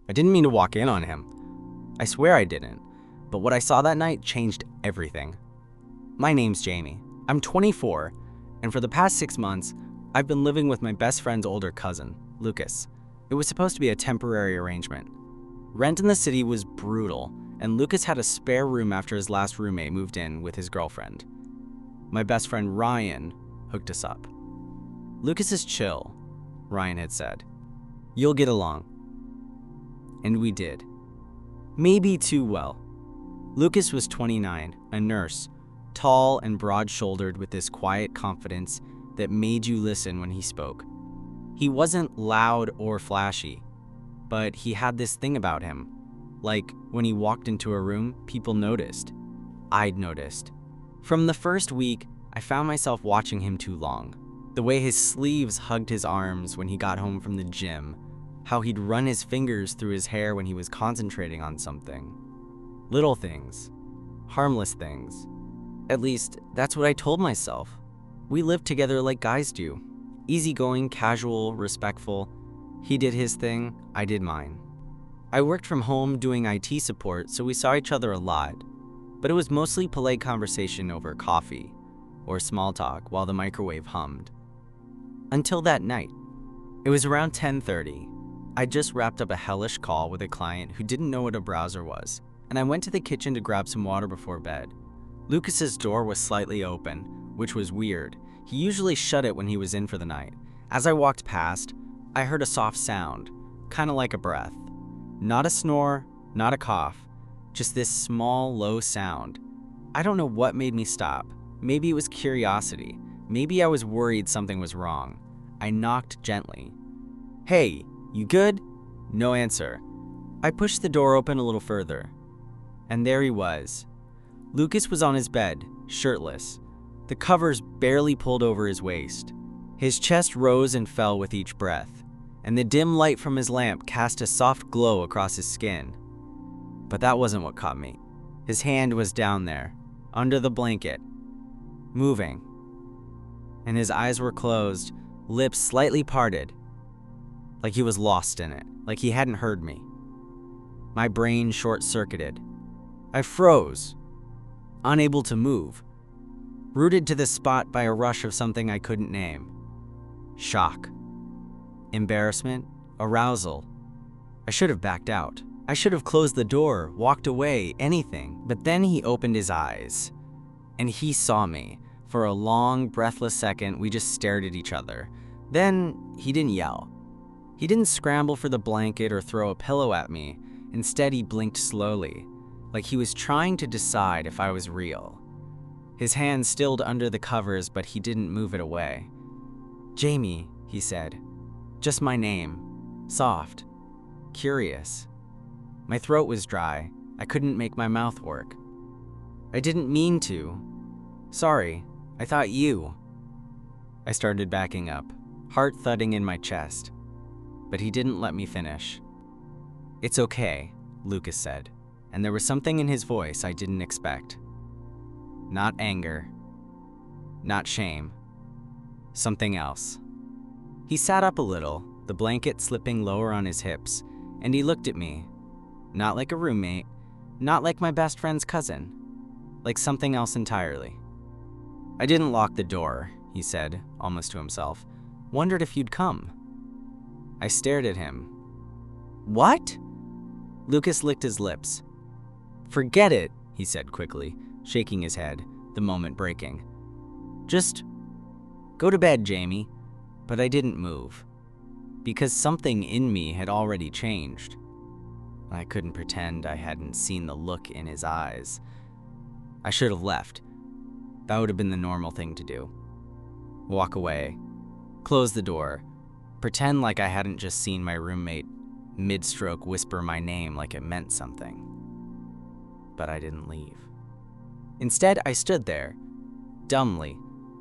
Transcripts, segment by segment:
I didn't mean to walk in on him. I swear I didn't. But what I saw that night changed everything. My name's Jamie. I'm 24, and for the past 6 months, I've been living with my best friend's older cousin, Lucas. It was supposed to be a temporary arrangement. Rent in the city was brutal, and Lucas had a spare room after his last roommate moved in with his girlfriend. My best friend Ryan hooked us up. Lucas is chill, Ryan had said. You'll get along. And we did. Maybe too well. Lucas was 29, a nurse, tall and broad-shouldered with this quiet confidence that made you listen when he spoke. He wasn't loud or flashy, but he had this thing about him. Like, when he walked into a room, people noticed. I'd noticed. From the first week, I found myself watching him too long. The way his sleeves hugged his arms when he got home from the gym, how he'd run his fingers through his hair when he was concentrating on something. Little things. Harmless things. At least, that's what I told myself. We lived together like guys do. Easygoing, casual, respectful. He did his thing, I did mine. I worked from home doing IT support, so we saw each other a lot. But it was mostly polite conversation over coffee or small talk while the microwave hummed. Until that night. It was around 10:30. I just wrapped up a hellish call with a client who didn't know what a browser was, and I went to the kitchen to grab some water before bed. Lucas's door was slightly open, which was weird. He usually shut it when he was in for the night. As I walked past, I heard a soft sound, kind of like a breath. Not a snore, not a cough, just this small, low sound. I don't know what made me stop. Maybe it was curiosity. Maybe I was worried something was wrong. I knocked gently. Hey, you good? No answer. I pushed the door open a little further. And there he was. Lucas was on his bed, shirtless, the covers barely pulled over his waist. His chest rose and fell with each breath, and the dim light from his lamp cast a soft glow across his skin. But that wasn't what caught me. His hand was down there, under the blanket, moving. And his eyes were closed, lips slightly parted, like he was lost in it, like he hadn't heard me. My brain short-circuited. I froze, unable to move, rooted to the spot by a rush of something I couldn't name. Shock, embarrassment, arousal. I should have backed out. I should have closed the door, walked away, anything. But then he opened his eyes, and he saw me. For a long, breathless second, we just stared at each other. Then he didn't yell. He didn't scramble for the blanket or throw a pillow at me. Instead, he blinked slowly, like he was trying to decide if I was real. His hand stilled under the covers, but he didn't move it away. Jamie, he said. Just my name. Soft. Curious. My throat was dry. I couldn't make my mouth work. I didn't mean to. Sorry, I thought you. I started backing up, heart thudding in my chest. But he didn't let me finish. It's okay, Lucas said, and there was something in his voice I didn't expect. Not anger. Not shame. Something else. He sat up a little, the blanket slipping lower on his hips, and he looked at me. Not like a roommate, not like my best friend's cousin, like something else entirely. I didn't lock the door, he said, almost to himself. Wondered if you'd come. I stared at him. What? Lucas licked his lips. Forget it, he said quickly, shaking his head, the moment breaking. Just go to bed, Jamie. But I didn't move, because something in me had already changed. I couldn't pretend I hadn't seen the look in his eyes. I should have left. That would have been the normal thing to do. Walk away, close the door, pretend like I hadn't just seen my roommate mid-stroke whisper my name like it meant something. But I didn't leave. Instead, I stood there, dumbly,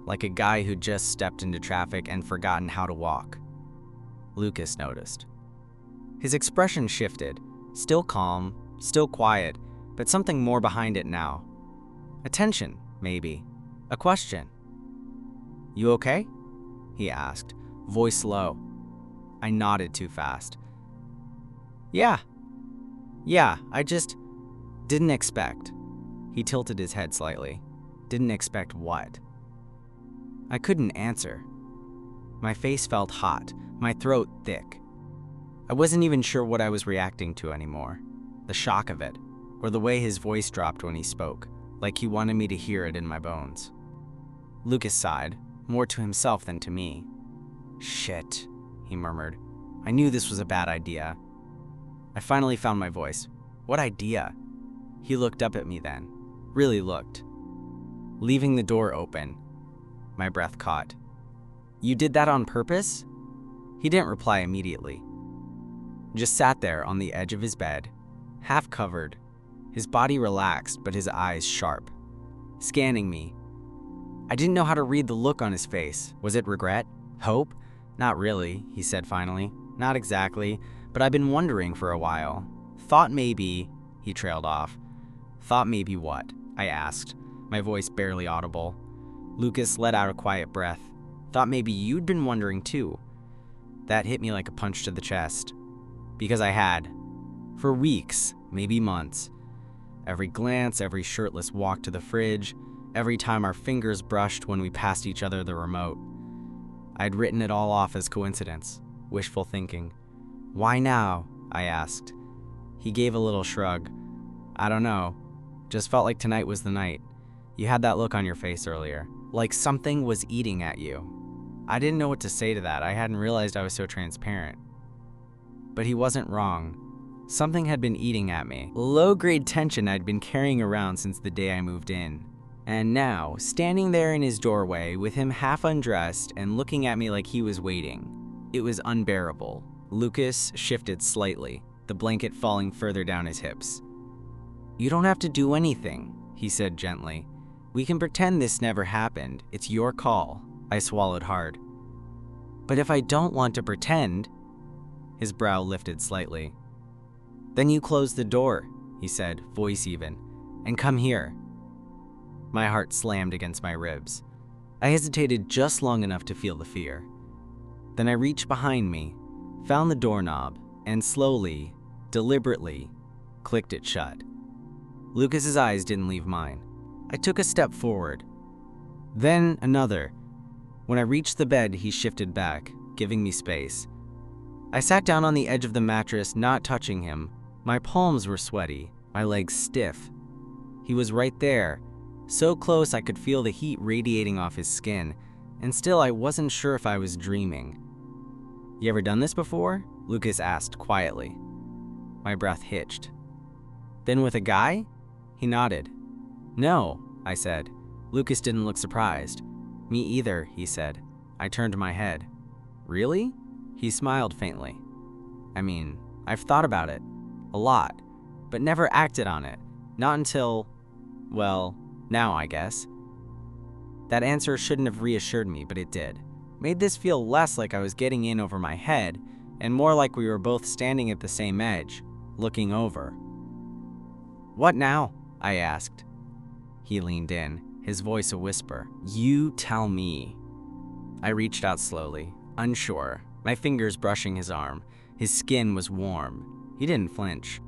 like a guy who'd just stepped into traffic and forgotten how to walk. Lucas noticed. His expression shifted, still calm, still quiet, but something more behind it now. Attention, maybe. A question. You okay? He asked, voice low. I nodded too fast. Yeah, Yeah, I just didn't expect. He tilted his head slightly. Didn't expect what? I couldn't answer. My face felt hot, my throat thick. I wasn't even sure what I was reacting to anymore. The shock of it, or the way his voice dropped when he spoke, like he wanted me to hear it in my bones. Lucas sighed, more to himself than to me. Shit, he murmured. I knew this was a bad idea. I finally found my voice. What idea? He looked up at me then. Really looked. Leaving the door open. My breath caught. You did that on purpose? He didn't reply immediately. Just sat there on the edge of his bed, half covered, his body relaxed but his eyes sharp, scanning me. I didn't know how to read the look on his face. Was it regret? Hope? Not really, he said finally. Not exactly, but I've been wondering for a while. Thought maybe, he trailed off. Thought maybe what? I asked, my voice barely audible. Lucas let out a quiet breath. Thought maybe you'd been wondering too. That hit me like a punch to the chest. Because I had. For weeks, maybe months. Every glance, every shirtless walk to the fridge, every time our fingers brushed when we passed each other the remote. I'd written it all off as coincidence, wishful thinking. Why now? I asked. He gave a little shrug. I don't know. Just felt like tonight was the night. You had that look on your face earlier, like something was eating at you. I didn't know what to say to that. I hadn't realized I was so transparent. But he wasn't wrong. Something had been eating at me. Low-grade tension I'd been carrying around since the day I moved in. And now, standing there in his doorway with him half undressed and looking at me like he was waiting, it was unbearable. Lucas shifted slightly, the blanket falling further down his hips. You don't have to do anything, he said gently. We can pretend this never happened. It's your call. I swallowed hard. But if I don't want to pretend, his brow lifted slightly. Then you close the door, he said, voice even, and come here. My heart slammed against my ribs. I hesitated just long enough to feel the fear. Then I reached behind me, found the doorknob, and slowly, deliberately, clicked it shut. Lucas's eyes didn't leave mine. I took a step forward. Then another. When I reached the bed, he shifted back, giving me space. I sat down on the edge of the mattress, not touching him. My palms were sweaty, my legs stiff. He was right there, so close I could feel the heat radiating off his skin, and still I wasn't sure if I was dreaming. You ever done this before? Lucas asked quietly. My breath hitched. Been with a guy? He nodded. No, I said. Lucas didn't look surprised. Me either, he said. I turned my head. Really? He smiled faintly. I mean, I've thought about it. A lot. But never acted on it. Not until, well, now I guess. That answer shouldn't have reassured me, but it did. Made this feel less like I was getting in over my head, and more like we were both standing at the same edge, looking over. What now? I asked. He leaned in, his voice a whisper. You tell me. I reached out slowly, unsure, my fingers brushing his arm. His skin was warm. He didn't flinch.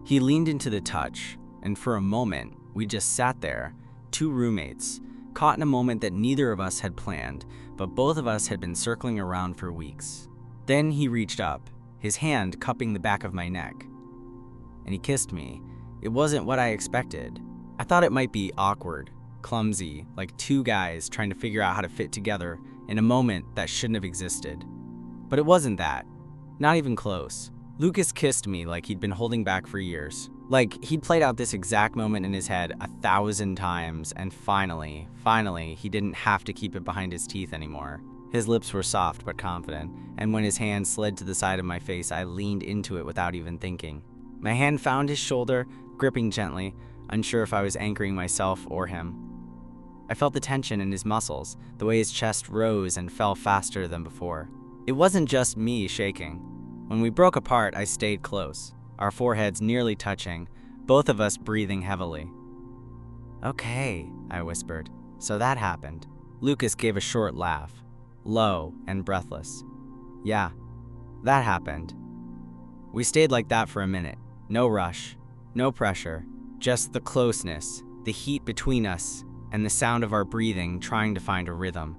He leaned into the touch, and for a moment, we just sat there, two roommates, caught in a moment that neither of us had planned, but both of us had been circling around for weeks. Then he reached up, his hand cupping the back of my neck. And he kissed me. It wasn't what I expected. I thought it might be awkward, clumsy, like two guys trying to figure out how to fit together in a moment that shouldn't have existed. But it wasn't that. Not even close. Lucas kissed me like he'd been holding back for years. Like he'd played out this exact moment in his head 1,000 times, and finally, he didn't have to keep it behind his teeth anymore. His lips were soft but confident, and when his hand slid to the side of my face, I leaned into it without even thinking. My hand found his shoulder, gripping gently, unsure if I was anchoring myself or him. I felt the tension in his muscles, the way his chest rose and fell faster than before. It wasn't just me shaking. When we broke apart, I stayed close, our foreheads nearly touching, both of us breathing heavily. Okay, I whispered. So that happened. Lucas gave a short laugh, low and breathless. Yeah, that happened. We stayed like that for a minute, No rush, no pressure, just the closeness, the heat between us, and the sound of our breathing trying to find a rhythm.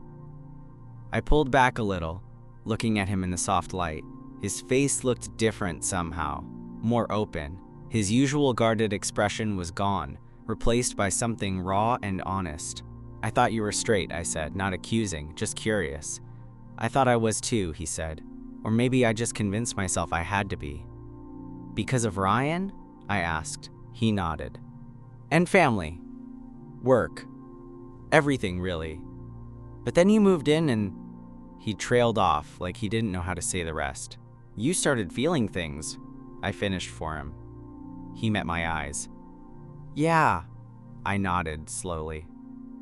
I pulled back a little, looking at him in the soft light. His face looked different somehow, more open. His usual guarded expression was gone, replaced by something raw and honest. "I thought you were straight," I said, not accusing, just curious. "I thought I was too," he said. "Or maybe I just convinced myself I had to be." "Because of Ryan?" I asked. He nodded. "And family. Work. Everything, really. But then you moved in and..." He trailed off like he didn't know how to say the rest. "You started feeling things," I finished for him. He met my eyes. "Yeah," I nodded slowly.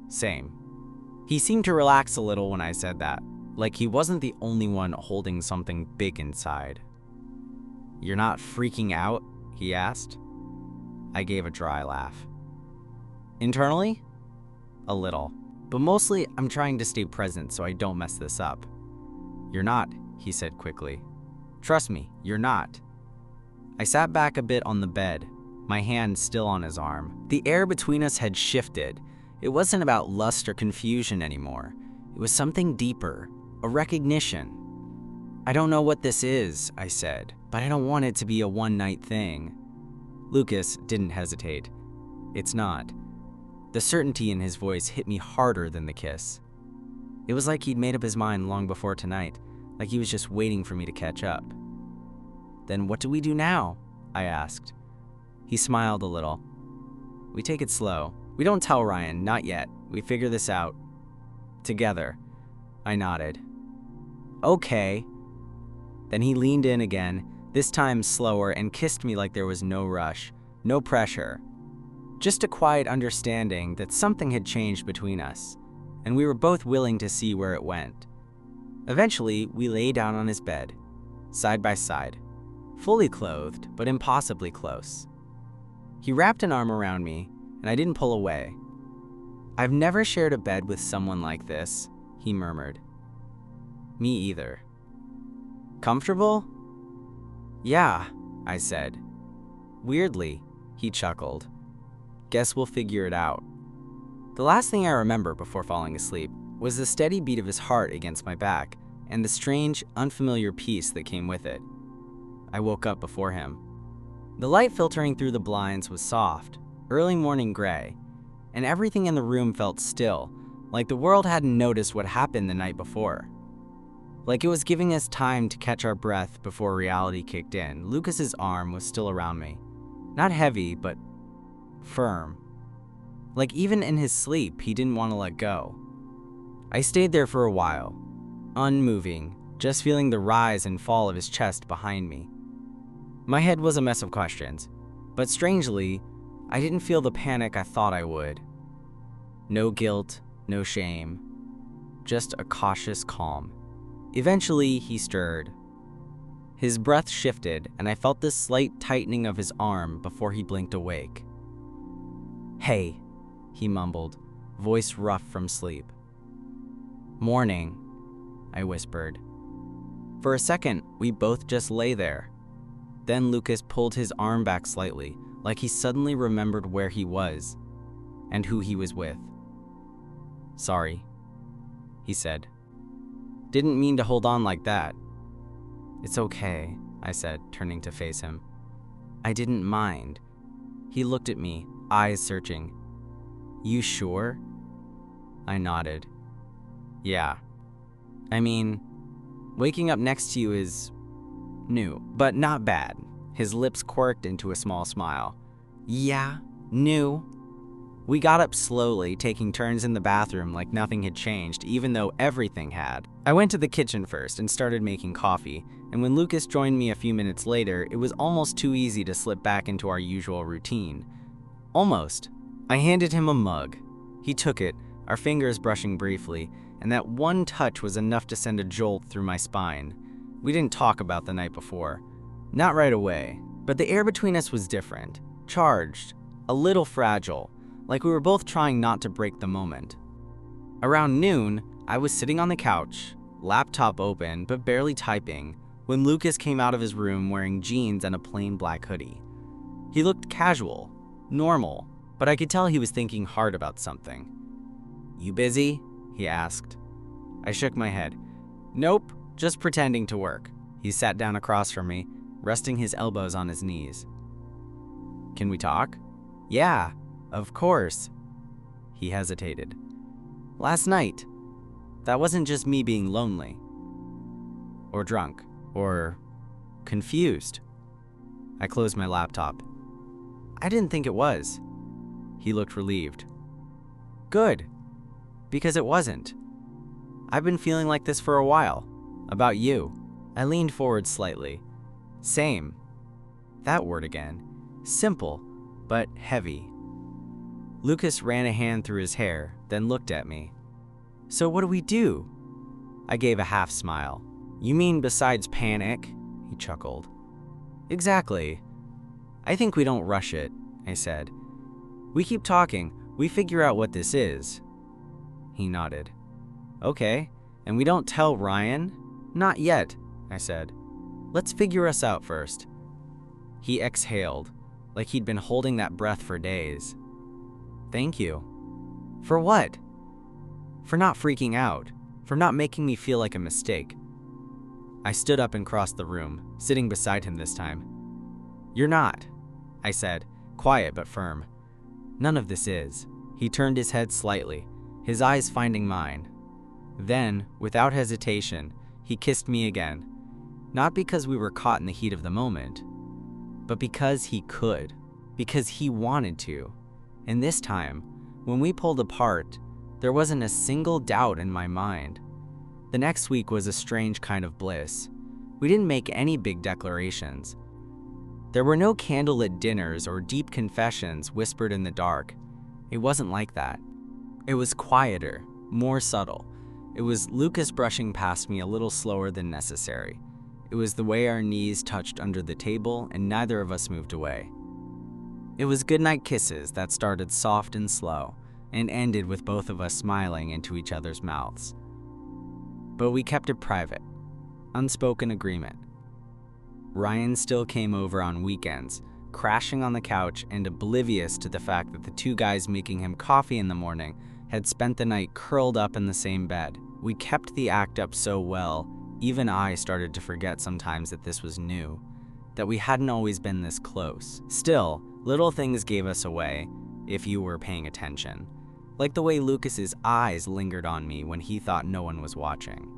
"Same." He seemed to relax a little when I said that, like he wasn't the only one holding something big inside. "You're not freaking out?" he asked. I gave a dry laugh. "Internally? A little. But mostly I'm trying to stay present so I don't mess this up." "You're not," he said quickly. "Trust me, you're not." I sat back a bit on the bed, my hand still on his arm. The air between us had shifted. It wasn't about lust or confusion anymore. It was something deeper, a recognition. "I don't know what this is," I said, "but I don't want it to be a one-night thing." Lucas didn't hesitate. "It's not." The certainty in his voice hit me harder than the kiss. It was like he'd made up his mind long before tonight, like he was just waiting for me to catch up. "Then what do we do now?" I asked. He smiled a little. "We take it slow. We don't tell Ryan, not yet. We figure this out. Together." I nodded. "Okay." Then he leaned in again, this time slower, and kissed me like there was no rush, no pressure. Just a quiet understanding that something had changed between us, and we were both willing to see where it went. Eventually, we lay down on his bed, side by side, fully clothed, but impossibly close. He wrapped an arm around me, and I didn't pull away. "I've never shared a bed with someone like this," he murmured. "Me either." "Comfortable?" "Yeah," I said. "Weirdly," he chuckled. "Guess we'll figure it out." The last thing I remember before falling asleep was the steady beat of his heart against my back and the strange, unfamiliar peace that came with it. I woke up before him. The light filtering through the blinds was soft, early morning gray, and everything in the room felt still, like the world hadn't noticed what happened the night before. Like it was giving us time to catch our breath before reality kicked in. Lucas's arm was still around me. Not heavy, but firm. Like even in his sleep, he didn't want to let go. I stayed there for a while, unmoving, just feeling the rise and fall of his chest behind me. My head was a mess of questions, but strangely, I didn't feel the panic I thought I would. No guilt, no shame, just a cautious calm. Eventually, he stirred. His breath shifted, and I felt this slight tightening of his arm before he blinked awake. "Hey," he mumbled, voice rough from sleep. "Morning," I whispered. For a second, we both just lay there. Then Lucas pulled his arm back slightly, like he suddenly remembered where he was and who he was with. "Sorry," he said. "Didn't mean to hold on like that." "It's okay," I said, turning to face him. "I didn't mind." He looked at me, eyes searching. "You sure?" I nodded. "Yeah. I mean, waking up next to you is new, but not bad." His lips quirked into a small smile. "Yeah, new." We got up slowly, taking turns in the bathroom like nothing had changed, even though everything had. I went to the kitchen first and started making coffee, and when Lucas joined me a few minutes later, it was almost too easy to slip back into our usual routine. Almost. I handed him a mug. He took it, our fingers brushing briefly, and that one touch was enough to send a jolt through my spine. We didn't talk about the night before. Not right away, but the air between us was different, charged, a little fragile, like we were both trying not to break the moment. Around noon, I was sitting on the couch, laptop open but barely typing, when Lucas came out of his room wearing jeans and a plain black hoodie. He looked casual, normal, but I could tell he was thinking hard about something. "You busy?" he asked. I shook my head. "Nope, just pretending to work." He sat down across from me, resting his elbows on his knees. "Can we talk?" "Yeah, of course." He hesitated. "Last night, that wasn't just me being lonely, or drunk, or confused." I closed my laptop. "I didn't think it was." He looked relieved. "Good, because it wasn't. I've been feeling like this for a while, about you." I leaned forward slightly. "Same." That word again. Simple, but heavy. Lucas ran a hand through his hair, then looked at me. "So what do we do?" I gave a half smile. "You mean besides panic?" He chuckled. "Exactly. I think we don't rush it," I said. "We keep talking, we figure out what this is." He nodded. "Okay, and we don't tell Ryan?" "Not yet," I said. "Let's figure us out first." He exhaled, like he'd been holding that breath for days. "Thank you." "For what?" "For not freaking out, for not making me feel like a mistake." I stood up and crossed the room, sitting beside him this time. "You're not," I said, quiet but firm. "None of this is." He turned his head slightly, his eyes finding mine. Then, without hesitation, he kissed me again, not because we were caught in the heat of the moment, but because he could, because he wanted to. And this time, when we pulled apart, there wasn't a single doubt in my mind. The next week was a strange kind of bliss. We didn't make any big declarations. There were no candlelit dinners or deep confessions whispered in the dark. It wasn't like that. It was quieter, more subtle. It was Lucas brushing past me a little slower than necessary. It was the way our knees touched under the table and neither of us moved away. It was goodnight kisses that started soft and slow and ended with both of us smiling into each other's mouths. But we kept it private. Unspoken agreement. Ryan still came over on weekends, crashing on the couch and oblivious to the fact that the two guys making him coffee in the morning had spent the night curled up in the same bed. We kept the act up so well, even I started to forget sometimes that this was new, that we hadn't always been this close. Still, little things gave us away, if you were paying attention. Like the way Lucas's eyes lingered on me when he thought no one was watching.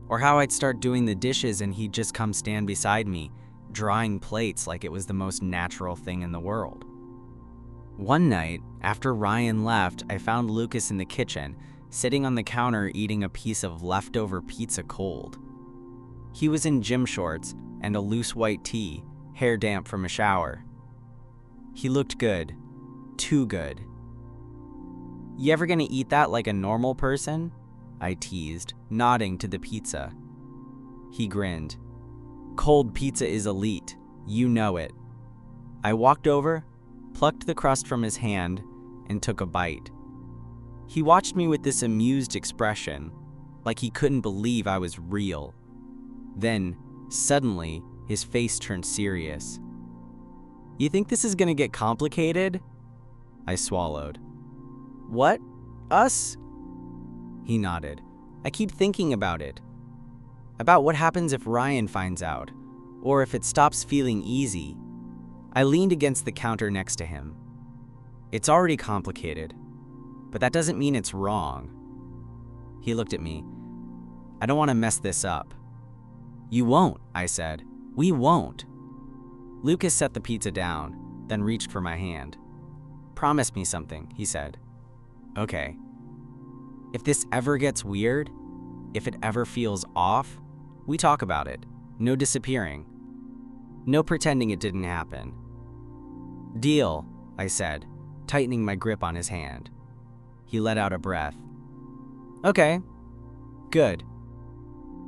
Or how I'd start doing the dishes and he'd just come stand beside me, drawing plates like it was the most natural thing in the world. One night, after Ryan left, I found Lucas in the kitchen, sitting on the counter eating a piece of leftover pizza cold. He was in gym shorts and a loose white tee, hair damp from a shower. He looked good. Too good. "You ever gonna eat that like a normal person?" I teased, nodding to the pizza. He grinned. "Cold pizza is elite. You know it." I walked over, plucked the crust from his hand, and took a bite. He watched me with this amused expression, like he couldn't believe I was real. Then, suddenly, his face turned serious. "You think this is gonna get complicated?" I swallowed. "What? Us?" He nodded. "I keep thinking about it. About what happens if Ryan finds out, or if it stops feeling easy." I leaned against the counter next to him. "It's already complicated, but that doesn't mean it's wrong." He looked at me. "I don't want to mess this up." "You won't," I said. "We won't." Lucas set the pizza down, then reached for my hand. "Promise me something," he said. "Okay. If this ever gets weird, if it ever feels off, we talk about it. No disappearing. No pretending it didn't happen." "Deal," I said, tightening my grip on his hand. He let out a breath. "Okay. Good."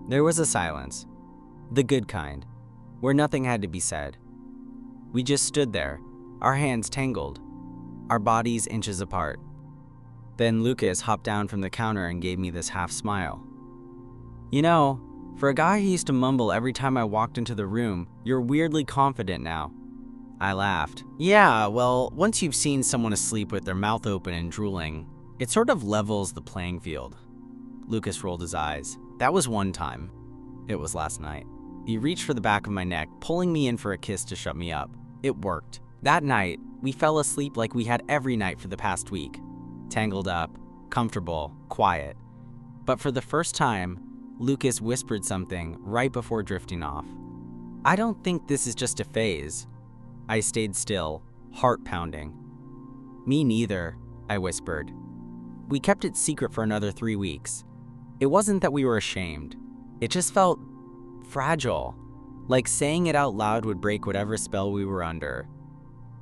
There was a silence. The good kind, where nothing had to be said. We just stood there, our hands tangled, our bodies inches apart. Then Lucas hopped down from the counter and gave me this half smile. "You know, for a guy who used to mumble every time I walked into the room, you're weirdly confident now." I laughed. Yeah, well, once you've seen someone asleep with their mouth open and drooling, it sort of levels the playing field. Lucas rolled his eyes. That was one time. It was last night. He reached for the back of my neck, pulling me in for a kiss to shut me up. It worked. That night, we fell asleep like we had every night for the past week. Tangled up, comfortable, quiet. But for the first time, Lucas whispered something right before drifting off. I don't think this is just a phase. I stayed still, heart pounding. Me neither, I whispered. We kept it secret for another 3 weeks. It wasn't that we were ashamed. It just felt fragile, like saying it out loud would break whatever spell we were under.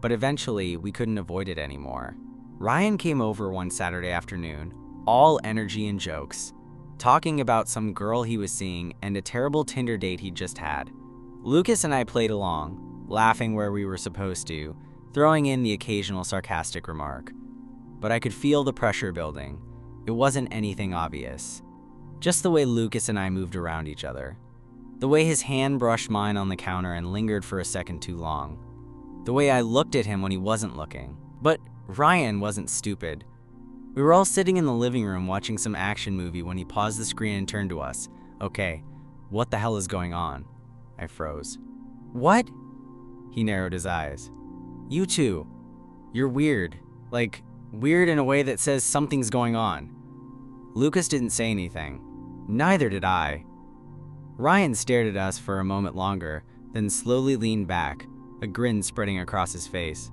But eventually, we couldn't avoid it anymore. Ryan came over one Saturday afternoon, all energy and jokes, talking about some girl he was seeing and a terrible Tinder date he'd just had. Lucas and I played along, laughing where we were supposed to, throwing in the occasional sarcastic remark. But I could feel the pressure building. It wasn't anything obvious. Just the way Lucas and I moved around each other. The way his hand brushed mine on the counter and lingered for a second too long. The way I looked at him when he wasn't looking. But Ryan wasn't stupid. We were all sitting in the living room watching some action movie when he paused the screen and turned to us. Okay, what the hell is going on? I froze. What? He narrowed his eyes. You two. You're weird. Like, weird in a way that says something's going on. Lucas didn't say anything. Neither did I. Ryan stared at us for a moment longer, then slowly leaned back, a grin spreading across his face.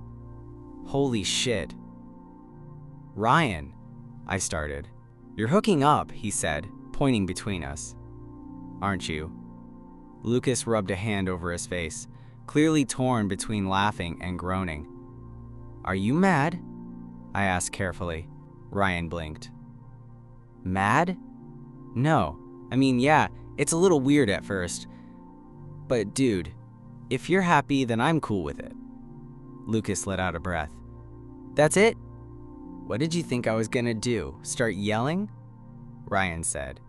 Holy shit. Ryan, I started. You're hooking up, he said, pointing between us. Aren't you? Lucas rubbed a hand over his face, clearly torn between laughing and groaning. Are you mad? I asked carefully. Ryan blinked. Mad? No. I mean, yeah, it's a little weird at first. But dude, if you're happy, then I'm cool with it. Lucas let out a breath. That's it? What did you think I was gonna do? Start yelling? Ryan said.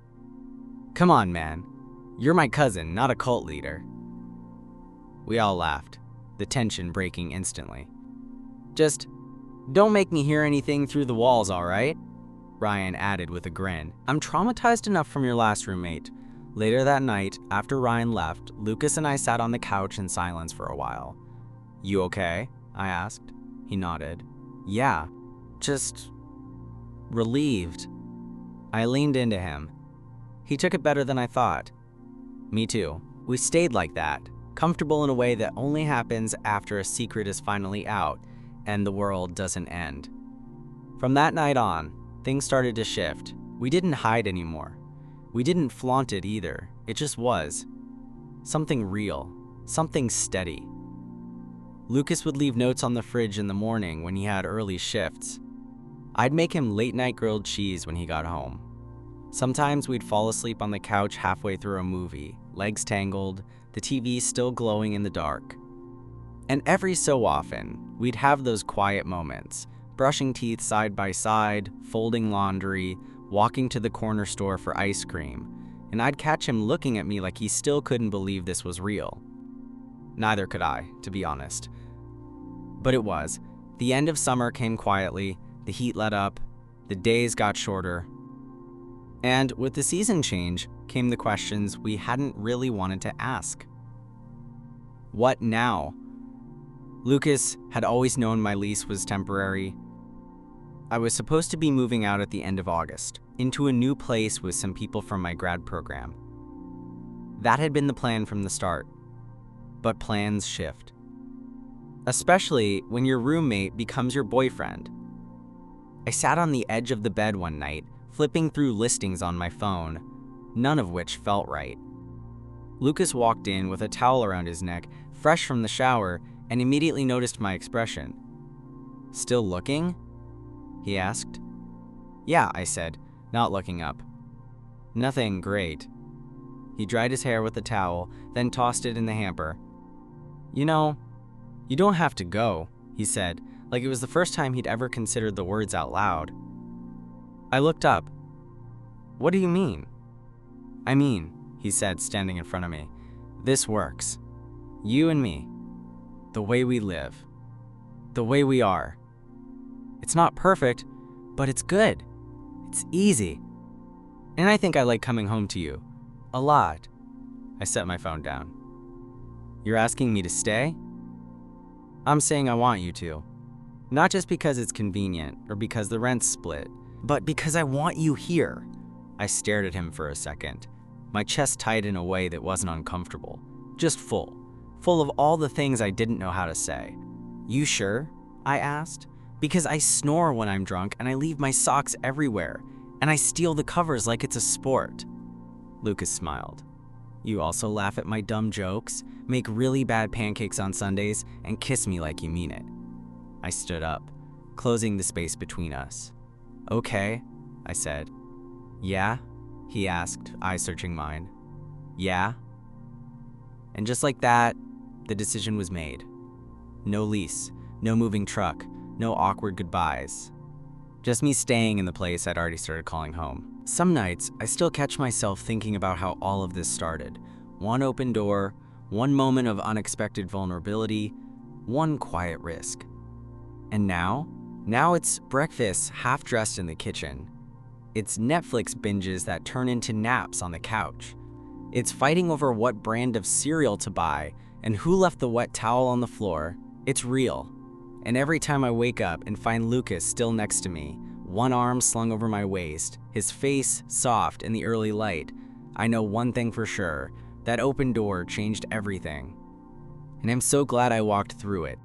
Come on, man. You're my cousin, not a cult leader. We all laughed, the tension breaking instantly. Just don't make me hear anything through the walls, all right? Ryan added with a grin. I'm traumatized enough from your last roommate. Later that night, after Ryan left, Lucas and I sat on the couch in silence for a while. You okay? I asked. He nodded. Yeah, just relieved. I leaned into him. He took it better than I thought. Me too. We stayed like that, comfortable in a way that only happens after a secret is finally out and the world doesn't end. From that night on, things started to shift. We didn't hide anymore. We didn't flaunt it either. It just was. Something real. Something steady. Lucas would leave notes on the fridge in the morning when he had early shifts. I'd make him late-night grilled cheese when he got home. Sometimes we'd fall asleep on the couch halfway through a movie, legs tangled, the TV still glowing in the dark. And every so often, we'd have those quiet moments, brushing teeth side by side, folding laundry, walking to the corner store for ice cream, and I'd catch him looking at me like he still couldn't believe this was real. Neither could I, to be honest. But it was. The end of summer came quietly, the heat let up, the days got shorter. And with the season change came the questions we hadn't really wanted to ask. What now? Lucas had always known my lease was temporary. I was supposed to be moving out at the end of August, into a new place with some people from my grad program. That had been the plan from the start. But plans shift. Especially when your roommate becomes your boyfriend. I sat on the edge of the bed one night, flipping through listings on my phone, none of which felt right. Lucas walked in with a towel around his neck, fresh from the shower, and immediately noticed my expression. Still looking? He asked. Yeah, I said, not looking up. Nothing great. He dried his hair with the towel, then tossed it in the hamper. You know, you don't have to go, he said, like it was the first time he'd ever considered the words out loud. I looked up. What do you mean? I mean, he said, standing in front of me, this works. You and me. the way we live, the way we are. It's not perfect, but it's good. It's easy. And I think I like coming home to you. A lot. I set my phone down. You're asking me to stay? I'm saying I want you to. Not just because it's convenient or because the rent's split, but because I want you here. I stared at him for a second, my chest tight in a way that wasn't uncomfortable, just full of all the things I didn't know how to say. You sure? I asked. Because I snore when I'm drunk and I leave my socks everywhere, and I steal the covers like it's a sport. Lucas smiled. You also laugh at my dumb jokes, make really bad pancakes on Sundays, and kiss me like you mean it. I stood up, closing the space between us. Okay, I said. Yeah? He asked, eyes searching mine. Yeah? And just like that, the decision was made. No lease, no moving truck, no awkward goodbyes. Just me staying in the place I'd already started calling home. Some nights, I still catch myself thinking about how all of this started. One open door, one moment of unexpected vulnerability, one quiet risk. And now it's breakfast half dressed in the kitchen. It's Netflix binges that turn into naps on the couch. It's fighting over what brand of cereal to buy and who left the wet towel on the floor. It's real. And every time I wake up and find Lucas still next to me, one arm slung over my waist, his face soft in the early light, I know one thing for sure, that open door changed everything. And I'm so glad I walked through it.